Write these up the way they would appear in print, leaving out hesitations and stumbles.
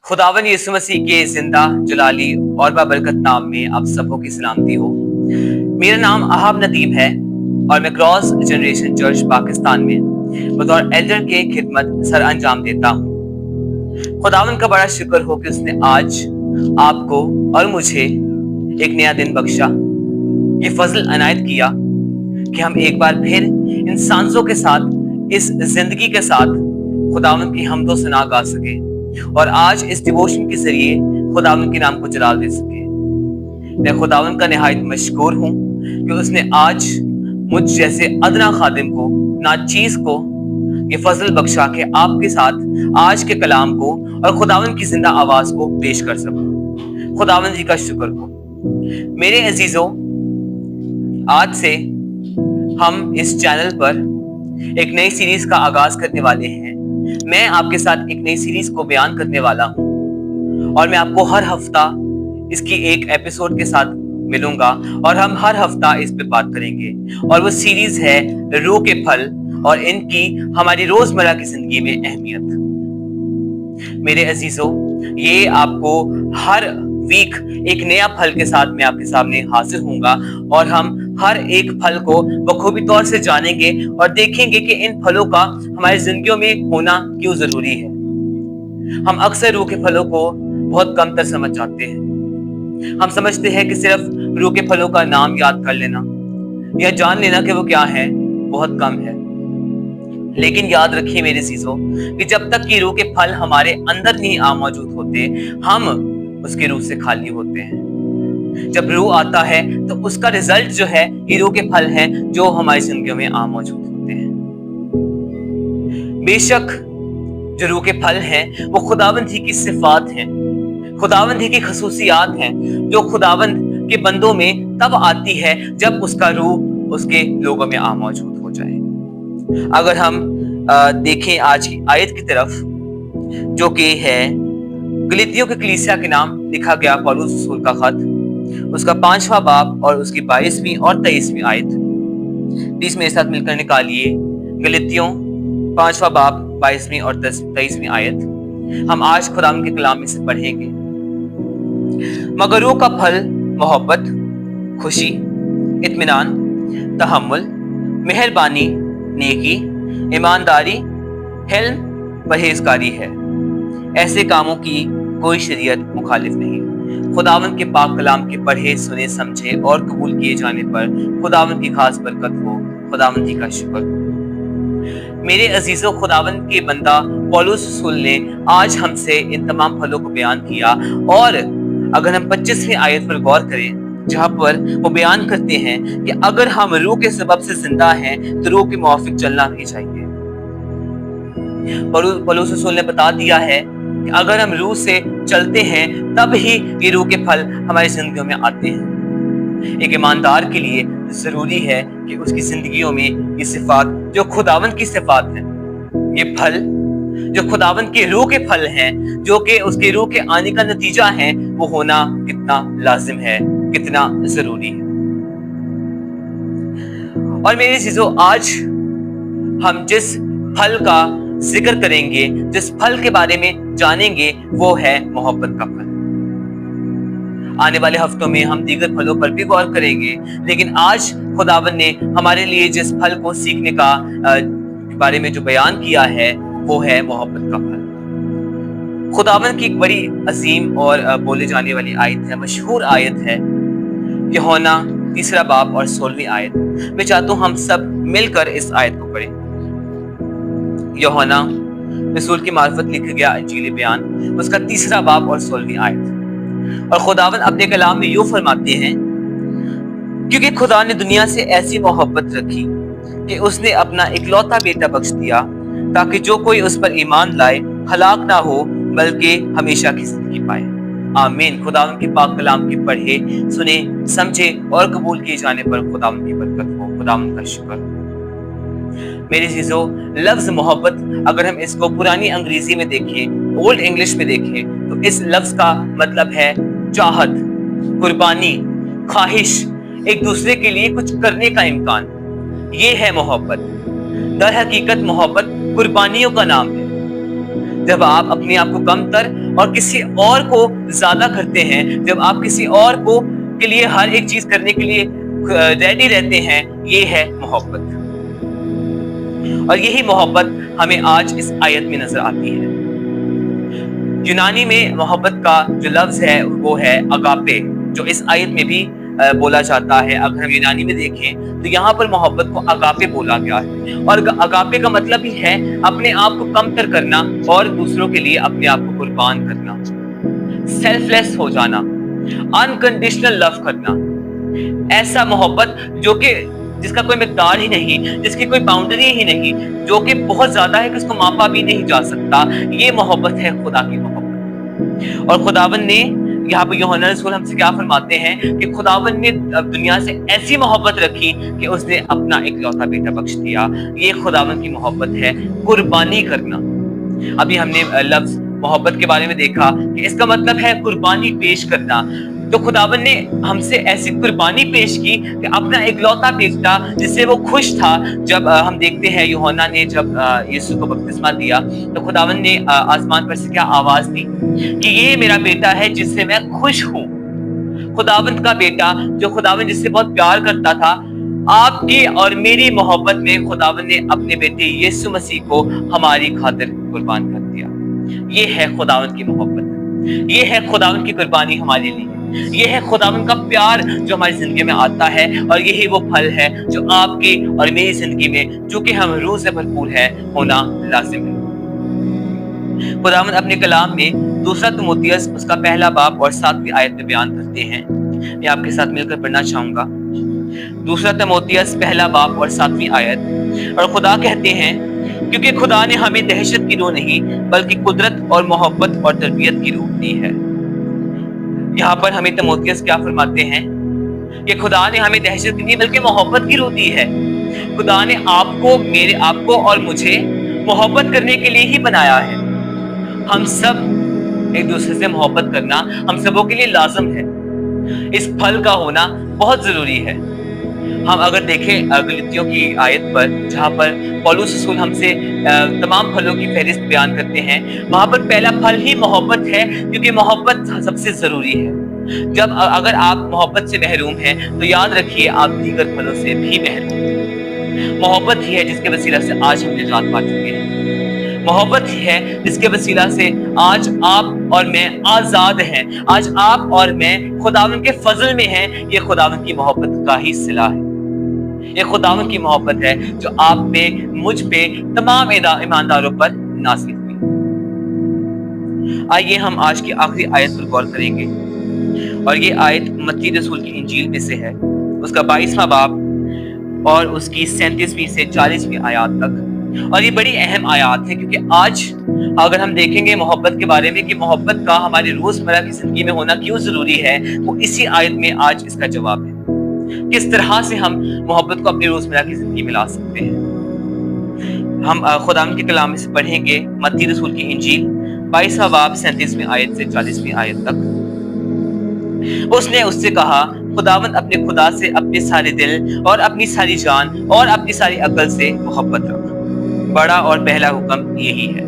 खुदावन यीशु मसीह के जिंदा जलाली और बाबरकत नाम में आप सबों की सलामती हो। मेरा नाम अहाब नदीम है और मैं क्रॉस जनरेशन चर्च पाकिस्तान में बतौर एल्डर के खिदमत सर अंजाम देता हूँ। खुदावन का बड़ा शुक्र हो कि उसने आज आपको और मुझे एक नया दिन बख्शा, ये फजल अनायत किया कि हम एक बार फिर इन सांसों के साथ, इस जिंदगी के साथ खुदावन की हमदो सना गा सके और आज इस डिवोशन के जरिए खुदावन के नाम को जलाल दे सके। मैं खुदावन का निहायत मशकूर हूँ कि उसने आज मुझ जैसे अदना खादिम को, नाचीज को ये फजल बख्शा के आपके साथ आज के कलाम को और खुदावन की जिंदा आवाज को पेश कर सकूं। खुदावन जी का शुक्र हो। मेरे अजीजों, आज से हम इस चैनल पर एक नई सीरीज का आगाज करने वाले हैं। मैं आपके साथ एक नई सीरीज को बयान करने वाला हूं और मैं आपको हर हफ्ता इसकी एक एपिसोड के साथ मिलूंगा और हम हर हफ्ता इस पे बात करेंगे। और वो सीरीज है रूह के फल और इनकी हमारी रोजमर्रा की जिंदगी में अहमियत। मेरे अजीजों, ये आपको हर वीक एक नया फल के साथ मैं आपके सामने हाजिर होऊंगा और हम हर एक फल को बखूबी तौर से जानेंगे और देखेंगे कि इन फलों का हमारी जिंदगियों में होना क्यों जरूरी है। हम अक्सर रूह के फलों को बहुत कम तर समझ जाते हैं। हम समझते हैं कि सिर्फ रूह के फलों का नाम याद कर लेना या जान लेना कि वो क्या है बहुत कम है। लेकिन याद रखिए मेरे अजीजों कि जब तक कि रूह के फल हमारे अंदर नहीं आ मौजूद होते, हम उसके रूह से खाली होते हैं। जब रूह आता है तो उसका रिजल्ट जो है ये रूह के फल हैं जो हमारी जिंदगी में आ मौजूद होते हैं। बेशक जो रूह के फल हैं वो खुदावंद ही की सिफात हैं, खुदावंद ही की खसूसियात हैं जो खुदावंद के बंदों में तब आती है जब उसका रूह उसके लोगों में आ मौजूद हो जाए। अगर हम देखें आज की आयत की तरफ जो कि है गलीतियों के कलीसिया के नाम लिखा गया पौलुस रसूल का खत, उसका 5वां बाब और उसकी 22वीं और 23वीं आयत। प्लीज मेरे साथ मिलकर निकालिए गलीतियों 5वां बाब 22वीं और 23वीं आयत। हम आज खुदा के कलाम में से पढ़ेंगे। मगर रूह का फल मोहब्बत, खुशी, इत्मीनान, तहम्मुल, मेहरबानी, नेकी, ईमानदारी, हिल्म, परहेजगारी है। ऐसे कामों की कोई शरीयत मुखालिफ नहीं। खुदावंद के पाक कलाम के पढ़े, सुने, समझे और कबूल किए जाने पर खुदावंद की खास बरकत हो। खुदावंद जी का शुक्र। मेरे अजीजों, खुदावंद के बंदा पौलुस रसूल ने आज हमसे इन तमाम फलों को बयान किया और अगर हम 25वीं आयत पर गौर करें जहां पर वो बयान करते हैं कि अगर हम रूह के सबब से जिंदा हैं तो रूह के मुआफिक चलना भी चाहिए। पौलुस रसूल ने बता दिया है कि अगर हम रूह से चलते हैं तब ही ये रूह के फल हमारी जिंदगियों में आते हैं। एक ईमानदार के लिए जरूरी है कि उसकी जिंदगियों में ये सिफात जो खुदावंद की सिफात है, ये फल जो खुदावंद के रूह के फल हैं, जो कि उसके रूह के आने का नतीजा है, वो होना कितना लाजिम है, कितना जरूरी है। और मेरे चीजों, आज हम जिस फल का जिक्र करेंगे, जिस फल के बारे में जानेंगे, वो है मोहब्बत का फल। आने वाले हफ्तों में हम दीगर फलों पर भी गौर करेंगे, लेकिन आज खुदावन ने हमारे लिए जिस फल को सीखने का बारे में जो बयान किया है वो है मोहब्बत का फल। खुदावन की एक बड़ी अजीम और बोले जाने वाली आयत है, मशहूर आयत है, यूहन्ना 3 बाब और 16वीं आयत। मैं चाहता हूं हम सब मिलकर इस आयत को पढ़ें। यूहन्ना रसूल की मार्फत लिखा गया इंजील बयान, उसका 3 बाब और 16वीं आयत। और खुदावन अपने कलाम में यूं फरमाते हैं, क्योंकि खुदा ने दुनिया से ऐसी मोहब्बत रखी कि उसने अपना इकलौता बेटा बख्श दिया ताकि जो कोई उस पर ईमान लाए हलाक ना हो बल्कि हमेशा की जिंदगी पाए। आमीन। खुदावन के पाक कलाम के पढ़े, सुने, समझे और कबूल किए जाने पर खुदावन की बरकत हो। खुदावन का शुक्र। मेरे चीजों, लफ्ज मोहब्बत अगर हम इसको पुरानी अंग्रेजी में देखें, ओल्ड इंग्लिश में देखें, तो इस लफ्ज का मतलब है चाहत, कुर्बानी, ख्वाहिश, एक दूसरे के लिए कुछ करने का इम्कान। ये है मोहब्बत। दर हकीकत मोहब्बत कुर्बानियों का नाम है। जब आप अपने आप को कमतर اور کسی اور کو زیادہ کرتے ہیں, جب آپ کسی اور کو کے لیے ہر ایک چیز کرنے کے لیے ریڈی رہتے ہیں, یہ ہے محبت. اور یہی محبت ہمیں آج اس آیت میں نظر آتی ہے. یونانی میں محبت کا جو لفظ ہے وہ ہے اگاپے, جو اس آیت میں بھی بولا جاتا ہے. اگر ہم یونانی میں دیکھیں تو یہاں پر محبت کو اگاپے بولا گیا ہے, اور اگاپے کا مطلب ہی ہے اپنے آپ کو کم تر کرنا اور دوسروں کے لیے اپنے آپ کو قربان کرنا, سیلف لیس ہو جانا, انکنڈیشنل لو کرنا. ایسا محبت جو کہ جس کا کوئی مقدار ہی نہیں, جس کی کوئی باؤنڈری ہی نہیں, جو کہ بہت زیادہ ہے کہ اس کو ماپا بھی نہیں جا سکتا, یہ محبت ہے خدا کی محبت. اور خداوند نے یہاں پہ یوحنا رسول ہم سے کیا فرماتے ہیں کہ خداوند نے دنیا سے ایسی محبت رکھی کہ اس نے اپنا اکلوتا بیٹا بخش دیا. یہ خداوند کی محبت ہے, قربانی کرنا. ابھی ہم نے لفظ محبت کے بارے میں دیکھا کہ اس کا مطلب ہے قربانی پیش کرنا. تو خداوند نے ہم سے ایسی قربانی پیش کی کہ اپنا اکلوتا بیٹا, جس سے وہ خوش تھا. جب ہم دیکھتے ہیں یوحنا نے جب یسوع کو بپتسمہ دیا تو خداوند نے آسمان پر سے کیا آواز دی کہ یہ میرا بیٹا ہے جس سے میں خوش ہوں. خداوند کا بیٹا, جو خداوند جس سے بہت پیار کرتا تھا, آپ کی اور میری محبت میں خداوند نے اپنے بیٹے یسوع مسیح کو ہماری خاطر قربان کر دیا. یہ ہے خداوند کی محبت, یہ ہے خداوند کی قربانی ہمارے لیے, یہ ہے خداوند کا پیار جو ہماری زندگی میں آتا ہے. اور یہی وہ پھل ہے جو آپ کی اور میری زندگی میں, جو کہ ہم روح سے بھرپور ہے, ہونا لازم ہے. خداوند اپنے کلام میں دوسرا تیموتھیوس اس کا پہلا باب اور 7ویں آیت میں بیان کرتے ہیں. میں آپ کے ساتھ مل کر پڑھنا چاہوں گا. دوسرا تیموتھیوس پہلا باب اور 7ویں آیت. اور خدا کہتے ہیں, کیونکہ خدا نے ہمیں دہشت کی روح نہیں بلکہ قدرت اور محبت اور تربیت کی روح دی ہے. یہاں پر ہمیں تیموتھیوس کیا فرماتے ہیں کہ خدا نے ہمیں دہشت کی نہیں بلکہ محبت کی روح دی ہے. خدا نے آپ کو اور مجھے محبت کرنے کے لیے ہی بنایا ہے. ہم سب ایک دوسرے سے محبت کرنا ہم سبوں کے لیے لازم ہے. اس پھل کا ہونا بہت ضروری ہے. ہم اگر دیکھیں غلطیوں کی آیت پر, جہاں پر پولس رسول ہم سے تمام پھلوں کی فہرست بیان کرتے ہیں, وہاں پر پہلا پھل ہی محبت ہے, کیونکہ محبت سب سے ضروری ہے. جب اگر آپ محبت سے محروم ہیں تو یاد رکھیے آپ دیگر پھلوں سے بھی محروم ہیں. محبت ہی ہے جس کے وسیلہ سے آج ہم نجات پا چکے ہیں. محبت ہی ہے جس کے وسیلہ سے آج آپ اور میں آزاد ہیں. آج آپ اور میں خداوند کے فضل میں ہیں. یہ خداوند کی محبت کا ہی صلہ ہے. یہ خداوند کی محبت ہے جو آپ پہ, مجھ پہ, تمام ایمانداروں پر نازل ہوئی. آئیے ہم آج کی آخری آیت پر غور کریں گے, اور یہ آیت متی رسول کی انجیل میں سے ہے, اس کا 22واں باب اور اس کی 37ویں سے 40ویں آیات تک. اور یہ بڑی اہم آیات ہے, کیونکہ آج اگر ہم دیکھیں گے محبت کے بارے میں کہ محبت کا ہماری روزمرہ کی زندگی میں ہونا کیوں ضروری ہے, وہ اسی آیت میں آج اس کا جواب ہے. کس طرح سے ہم محبت کو اپنی روزمرہ کی زندگی میں لا سکتے ہیں. ہم خداوند کے کلام سے پڑھیں گے متی رسول کی انجیل 22واں باب 37ویں آیت سے 40ویں آیت تک. اس نے اس سے کہا, خداوند اپنے خدا سے اپنے سارے دل اور اپنی ساری جان اور اپنی ساری عقل سے محبت رکھ. بڑا اور پہلا حکم یہی ہے.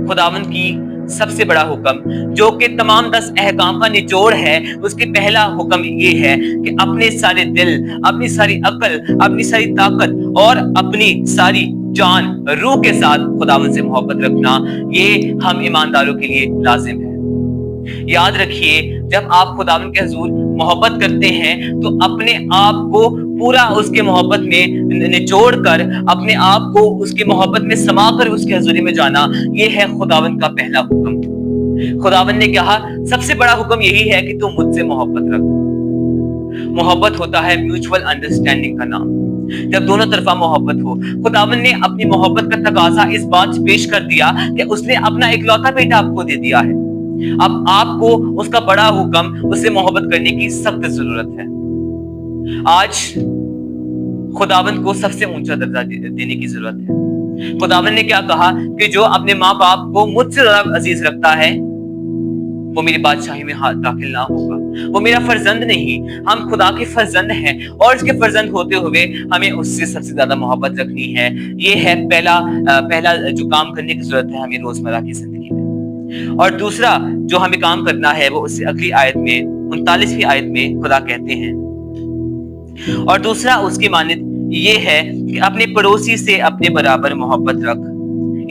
خداوند کی سب سے بڑا حکم جو کہ تمام 10 احکام کا نچوڑ ہے, اس کے پہلا حکم یہ ہے کہ اپنے سارے دل, اپنی ساری عقل, اپنی ساری طاقت اور اپنی ساری جان روح کے ساتھ خداوند سے محبت رکھنا. یہ ہم ایمانداروں کے لیے لازم ہے. یاد رکھیے, جب آپ خداوند کے حضور محبت کرتے ہیں تو اپنے آپ کو پورا اس کے محبت میں نچوڑ کر, اپنے آپ کو اس کی محبت میں سما کر اس کے حضوری میں جانا, یہ ہے خداوند کا پہلا حکم. خداوند نے کہا سب سے بڑا حکم یہی ہے کہ تم مجھ سے محبت رکھ. محبت ہوتا ہے میوچول انڈرسٹینڈنگ کا نام, جب دونوں طرفہ محبت ہو. خداوند نے اپنی محبت کا تقاضا اس بات سے پیش کر دیا کہ اس نے اپنا اکلوتا بیٹا آپ کو دے دیا ہے. اب آپ کو اس کا بڑا حکم, اس سے محبت کرنے کی سخت ضرورت ہے. آج خداوند کو سب سے اونچا درجہ دینے کی ضرورت ہے. خداوند نے کیا کہا کہ جو اپنے ماں باپ کو مجھ سے زیادہ عزیز رکھتا ہے وہ میری بادشاہی میں داخل نہ ہوگا. وہ میرا فرزند نہیں. ہم خدا کے فرزند ہیں, اور اس کے فرزند ہوتے ہوئے ہمیں اس سے سب سے زیادہ محبت رکھنی ہے. یہ ہے پہلا جو کام کرنے کی ضرورت ہے ہمیں روزمرہ کی زندگی میں. और दूसरा जो हमें काम करना है वो उससे अगली आयत में 39वीं आयत में खुदा कहते हैं, और दूसरा उसकी मानित ये है कि अपने पड़ोसी से अपने बराबर मोहब्बत रख।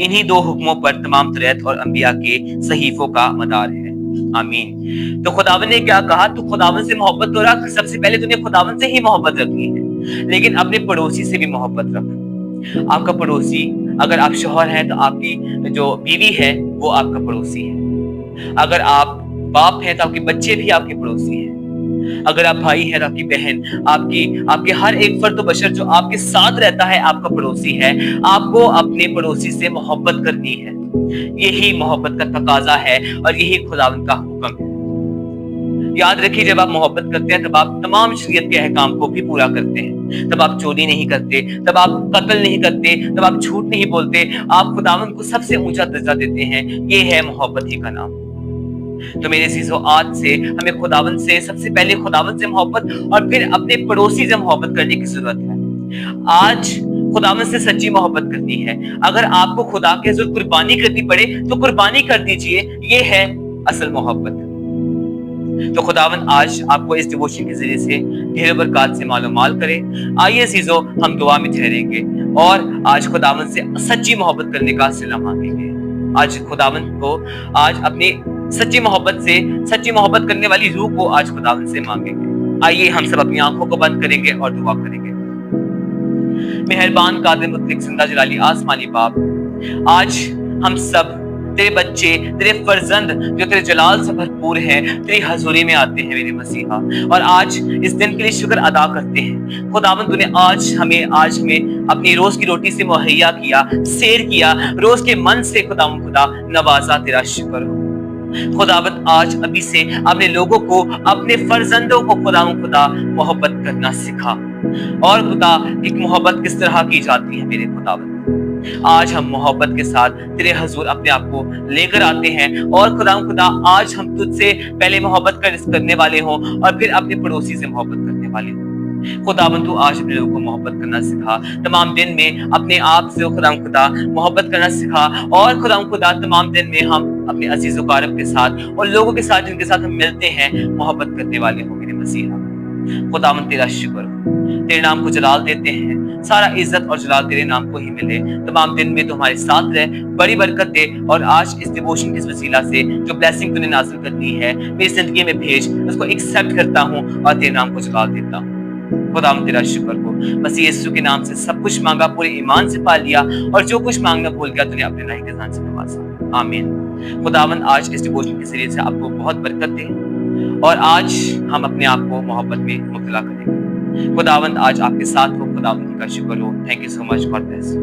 इन्हीं दो हुक्मों पर तमाम तौरात और अंबिया के सहीफों का मदार है। आमीन। तो खुदावन ने क्या कहा? तू खुदावन से मोहब्बत तो रख, सबसे पहले तूने खुदावन से ही मोहब्बत रखनी है, लेकिन अपने पड़ोसी से भी मोहब्बत रख। आपका पड़ोसी, अगर आप शौहर हैं तो आपकी जो बीवी है वो आपका पड़ोसी है। अगर आप बाप हैं तो आपके बच्चे भी आपके पड़ोसी हैं। अगर आप भाई हैं तो आपकी बहन, आपके हर एक फर्द बशर जो आपके साथ रहता है आपका पड़ोसी है। आपको अपने पड़ोसी से मोहब्बत करनी है। यही मोहब्बत का तकाजा है और यही खुदावंद का हुक्म है। याद रखिए, जब आप मोहब्बत करते हैं तब आप तमाम शरीयत के अहकाम को भी पूरा करते हैं। तब आप चोरी नहीं करते, तब आप कत्ल नहीं करते, तब आप झूठ नहीं बोलते, आप खुदावंद को सबसे ऊंचा दर्जा देते हैं। ये है मोहब्बत ही का नाम। तो मेरे अजीजों, आज से हमें खुदावंद से, सबसे पहले खुदावंद से मोहब्बत और फिर अपने पड़ोसी से मोहब्बत करने की जरूरत है। आज खुदावंद से सच्ची मोहब्बत करनी है। अगर आपको खुदा के हुज़ूर कुर्बानी करनी पड़े तो कुर्बानी कर दीजिए। ये है असल मोहब्बत। तो खुदावंद आज आपको इस डिवोशन के जरिए से ढेर बरकत से मालूमाल करे। आइए अजीजों, हम दुआ में ठहरेंगे और आज खुदावंद से सच्ची मोहब्बत करने का सिला मांगेंगे। आज खुदावंद को आज अपनी सच्ची मोहब्बत करने वाली रूह को आज खुदावंद से मांगेंगे। आइए हम सब अपनी आंखों को बंद करेंगे और दुआ करेंगे। मेहरबान कादिर मुतलक जिंदा जलाली आसमानी बाप, आज हम सब तेरे बच्चे, तेरे फर्जंद जो तेरे जलाल से भरपूर हैं, तेरी हजूरी में आते हैं मेरे मसीहा, और आज इस दिन के लिए शुक्र अदा करते हैं। खुदावंद, तूने आज हमें अपनी रोज की रोटी से मुहैया किया, सैर किया, रोज के मन से खुदावंद खुदा नवाजा। तेरा शुक्र हो खुदावंद। आज अभी से अपने लोगों को, अपने फर्जंदों को खुदावंद खुदा मोहब्बत करना सिखा। और खुदा, एक मोहब्बत किस तरह की जाती है मेरे खुदावंद, आज हम मोहब्बत के साथ तेरे हुजूर अपने आप को लेकर आते हैं। और खुदा आज हम तुझसे पहले मोहब्बत करने वाले हों और फिर अपने पड़ोसी से मोहब्बत करने वाले हों। खुदावंद, तू आज अपने लोगों को मोहब्बत करना सिखा। तमाम दिन में अपने आप से खुदा मोहब्बत करना सिखा। और खुदा तमाम दिन में हम अपने अजीज व कारब के साथ और लोगों के साथ जिनके साथ हम मिलते हैं मोहब्बत करने वाले हो मेरे मसीहा। खुदावंद, तेरा शुक्र हो, तेरे नाम को जलाल देते हैं। सारा इज्जत और जलाल तेरे नाम को ही मिले। तमाम दिन में तुम्हारे साथ रहे, बड़ी बरकत दे। और आज इस डिवोशन के वसीला से जो ब्लेसिंग तूने नाज़िल करनी है मेरी जिंदगी में भेज, उसको एक्सेप्ट करता हूँ और तेरे नाम को जलाल देता हूँ। खुदावंद, तेरा शुक्र हो। मसीह यीशु के नाम से सब कुछ मांगा, पूरे ईमान से पा लिया, और जो कुछ मांगना भूल गया तूने अपने नाई के जान से नवाजा। आमीन। खुदावंद, आज इस डिवोशन के जरिए से आपको बहुत बरकत दे और आज हम अपने आप को मोहब्बत में मुब्तला करेंगे। खुदावंद, आज आपके साथ हो। खुदावंद का शुक्र हो। Thank you so much. God bless.